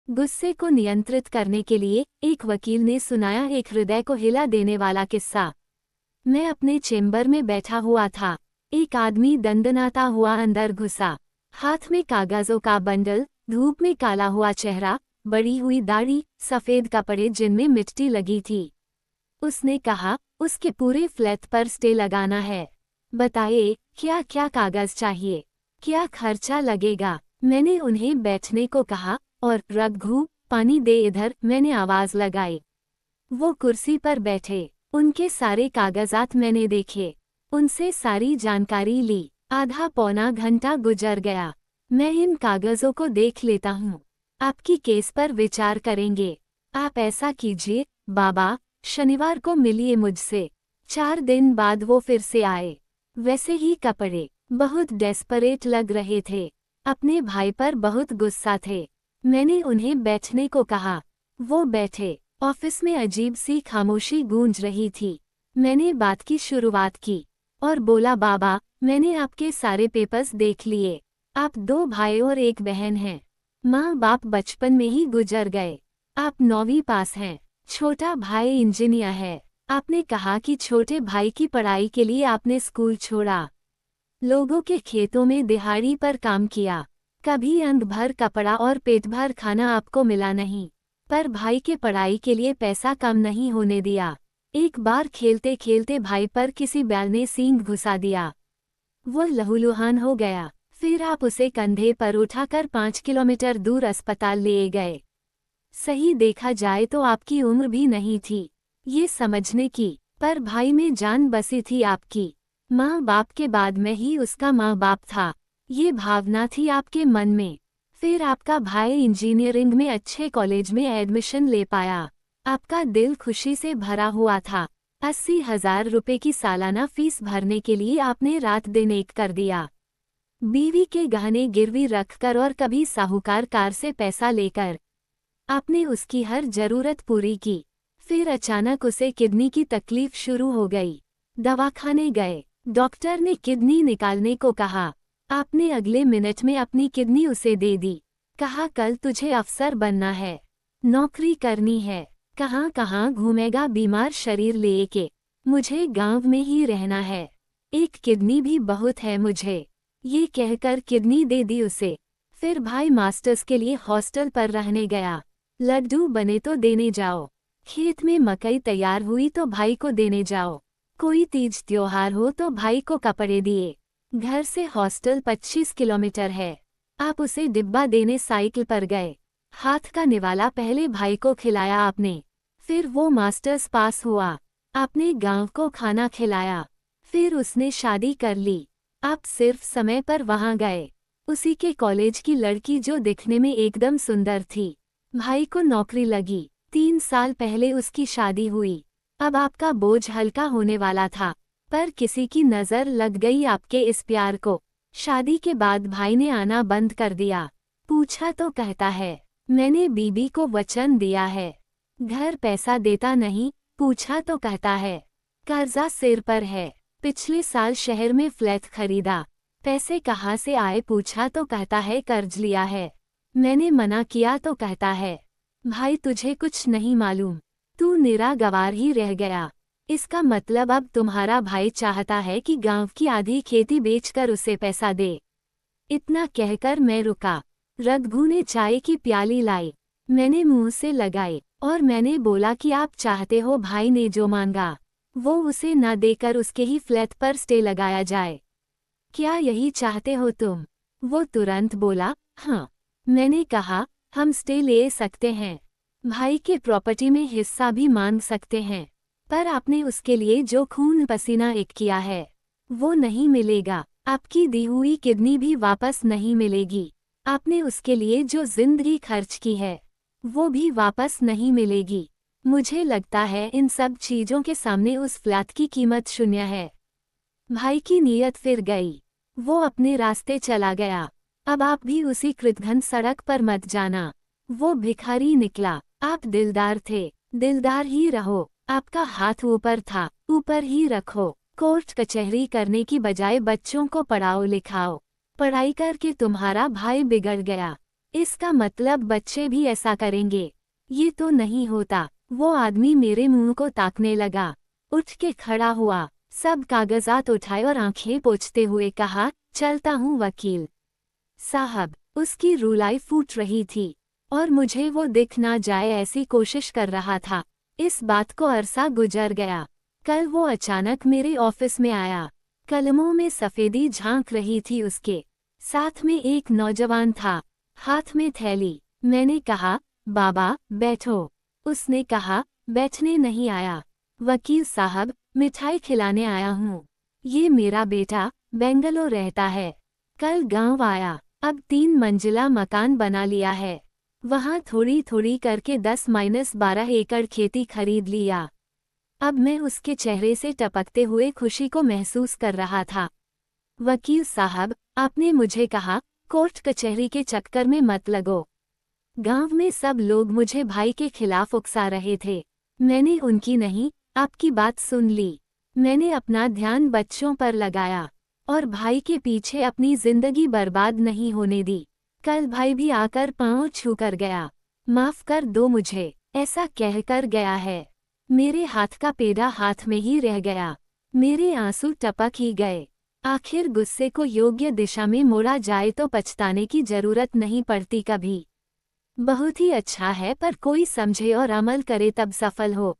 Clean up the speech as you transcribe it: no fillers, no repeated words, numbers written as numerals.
गुस्से को नियंत्रित करने के लिए एक वकील ने सुनाया एक हृदय को हिला देने वाला किस्सा। मैं अपने चेम्बर में बैठा हुआ था। एक आदमी दंदनाता हुआ अंदर घुसा, हाथ में कागजों का बंडल, धूप में काला हुआ चेहरा, बड़ी हुई दाढ़ी, सफेद कपड़े जिनमें मिट्टी लगी थी। उसने कहा, उसके पूरे फ्लैट पर स्टे लगाना है। बताइए, क्या क्या कागज चाहिए, क्या खर्चा लगेगा। मैंने उन्हें बैठने को कहा और रघु, पानी दे इधर, मैंने आवाज लगाई। वो कुर्सी पर बैठे, उनके सारे कागजात मैंने देखे, उनसे सारी जानकारी ली। आधा पौना घंटा गुजर गया। मैं इन कागजों को देख लेता हूँ, आपकी केस पर विचार करेंगे। आप ऐसा कीजिए बाबा, शनिवार को मिलिए मुझसे। 4 दिन बाद वो फिर से आए, वैसे ही कपड़े, बहुत डेस्परेट लग रहे थे, अपने भाई पर बहुत गुस्सा थे। मैंने उन्हें बैठने को कहा, वो बैठे। ऑफिस में अजीब सी खामोशी गूंज रही थी। मैंने बात की शुरुआत की और बोला, बाबा, मैंने आपके सारे पेपर्स देख लिए। आप 2 भाई और 1 बहन हैं। माँ बाप बचपन में ही गुजर गए। आप 9वीं पास हैं। छोटा भाई इंजीनियर है। आपने कहा कि छोटे भाई की पढ़ाई के लिए आपने स्कूल छोड़ा, लोगों के खेतों में दिहाड़ी पर काम किया, कभी अंग भर कपड़ा और पेट भर खाना आपको मिला नहीं, पर भाई के पढ़ाई के लिए पैसा कम नहीं होने दिया। एक बार खेलते खेलते भाई पर किसी बैल ने सींग घुसा दिया, वो लहूलुहान हो गया। फिर आप उसे कंधे पर उठाकर 5 किलोमीटर दूर अस्पताल ले गए। सही देखा जाए तो आपकी उम्र भी नहीं थी ये समझने की, पर भाई में जान बसी थी आपकी। माँ बाप के बाद में ही उसका माँ बाप था, ये भावना थी आपके मन में। फिर आपका भाई इंजीनियरिंग में अच्छे कॉलेज में एडमिशन ले पाया, आपका दिल खुशी से भरा हुआ था। 80,000 रुपये की सालाना फीस भरने के लिए आपने रात दिन एक कर दिया। बीवी के गहने गिरवी रखकर और कभी साहूकार कार से पैसा लेकर आपने उसकी हर जरूरत पूरी की। फिर अचानक उसे किडनी की तकलीफ शुरू हो गई। दवाखाने गए, डॉक्टर ने किडनी निकालने को कहा। आपने अगले मिनट में अपनी किडनी उसे दे दी। कहा, कल तुझे अफसर बनना है, नौकरी करनी है, कहाँ कहाँ घूमेगा बीमार शरीर लेके, मुझे गांव में ही रहना है, एक किडनी भी बहुत है मुझे। ये कहकर किडनी दे दी उसे। फिर भाई मास्टर्स के लिए हॉस्टल पर रहने गया। लड्डू बने तो देने जाओ, खेत में मकई तैयार हुई तो भाई को देने जाओ, कोई तीज त्योहार हो तो भाई को कपड़े दिए। घर से हॉस्टल 25 किलोमीटर है। आप उसे डिब्बा देने साइकिल पर गए। हाथ का निवाला पहले भाई को खिलाया आपने, फिर वो मास्टर्स पास हुआ, आपने गांव को खाना खिलाया, फिर उसने शादी कर ली। आप सिर्फ समय पर वहां गए। उसी के कॉलेज की लड़की जो दिखने में एकदम सुंदर थी, भाई को नौकरी लगी। 3 साल पहले उसकी शादी हुई। अब आपका बोझ हल्का होने वाला था, पर किसी की नज़र लग गई आपके इस प्यार को। शादी के बाद भाई ने आना बंद कर दिया। पूछा तो कहता है, मैंने बीबी को वचन दिया है, घर पैसा देता नहीं। पूछा तो कहता है, कर्जा सिर पर है। पिछले साल शहर में फ्लैट खरीदा, पैसे कहाँ से आए। पूछा तो कहता है, कर्ज लिया है। मैंने मना किया तो कहता है, भाई तुझे कुछ नहीं मालूम, तू निरा गवार ही रह गया। इसका मतलब अब तुम्हारा भाई चाहता है कि गांव की आधी खेती बेचकर उसे पैसा दे। इतना कहकर मैं रुका। रघु ने चाय की प्याली लाई, मैंने मुंह से लगाई और मैंने बोला कि आप चाहते हो भाई ने जो मांगा वो उसे न देकर उसके ही फ्लैट पर स्टे लगाया जाए, क्या यही चाहते हो तुम? वो तुरंत बोला, हाँ। मैंने कहा, हम स्टे ले सकते हैं, भाई के प्रॉपर्टी में हिस्सा भी मांग सकते हैं, पर आपने उसके लिए जो खून पसीना एक किया है वो नहीं मिलेगा। आपकी दी हुई किडनी भी वापस नहीं मिलेगी। आपने उसके लिए जो जिंदगी खर्च की है वो भी वापस नहीं मिलेगी। मुझे लगता है इन सब चीजों के सामने उस फ्लैट की कीमत शून्य है। भाई की नीयत फिर गई, वो अपने रास्ते चला गया। अब आप भी उसी कृतघ्न सड़क पर मत जाना। वो भिखारी निकला। आप दिलदार थे, दिलदार ही रहो। आपका हाथ ऊपर था, ऊपर ही रखो। कोर्ट कचहरी करने की बजाय बच्चों को पढ़ाओ लिखाओ। पढ़ाई करके तुम्हारा भाई बिगड़ गया, इसका मतलब बच्चे भी ऐसा करेंगे। ये तो नहीं होता। वो आदमी मेरे मुंह को ताकने लगा। उठ के खड़ा हुआ, सब कागजात उठाए और आंखें पोंछते हुए कहा, चलता हूँ वकील साहब। उसकी रुलाई फूट रही थी और मुझे वो दिख ना जाए ऐसी कोशिश कर रहा था। इस बात को अरसा गुजर गया। कल वो अचानक मेरे ऑफिस में आया। कलमों में सफेदी झांक रही थी उसके। साथ में एक नौजवान था, हाथ में थैली। मैंने कहा, बाबा बैठो। उसने कहा, बैठने नहीं आया वकील साहब, मिठाई खिलाने आया हूँ। ये मेरा बेटा बेंगलोर रहता है, कल गांव आया, अब 3 मंजिला मकान बना लिया है। वहाँ थोड़ी थोड़ी करके 10-12 एकड़ खेती खरीद लिया। अब मैं उसके चेहरे से टपकते हुए खुशी को महसूस कर रहा था। वकील साहब, आपने मुझे कहा, कोर्ट कचहरी के चक्कर में मत लगो। गांव में सब लोग मुझे भाई के खिलाफ उकसा रहे थे। मैंने उनकी नहीं, आपकी बात सुन ली। मैंने अपना ध्यान बच्चों पर लगाया और भाई के पीछे अपनी जिंदगी बर्बाद नहीं होने दी। कल भाई भी आकर पांव छू कर गया। माफ कर दो मुझे, ऐसा कहकर गया है। मेरे हाथ का पेड़ा हाथ में ही रह गया। मेरे आंसू टपक ही गए। आखिर गुस्से को योग्य दिशा में मोड़ा जाए तो पछताने की जरूरत नहीं पड़ती कभी। बहुत ही अच्छा है, पर कोई समझे और अमल करे तब सफल हो।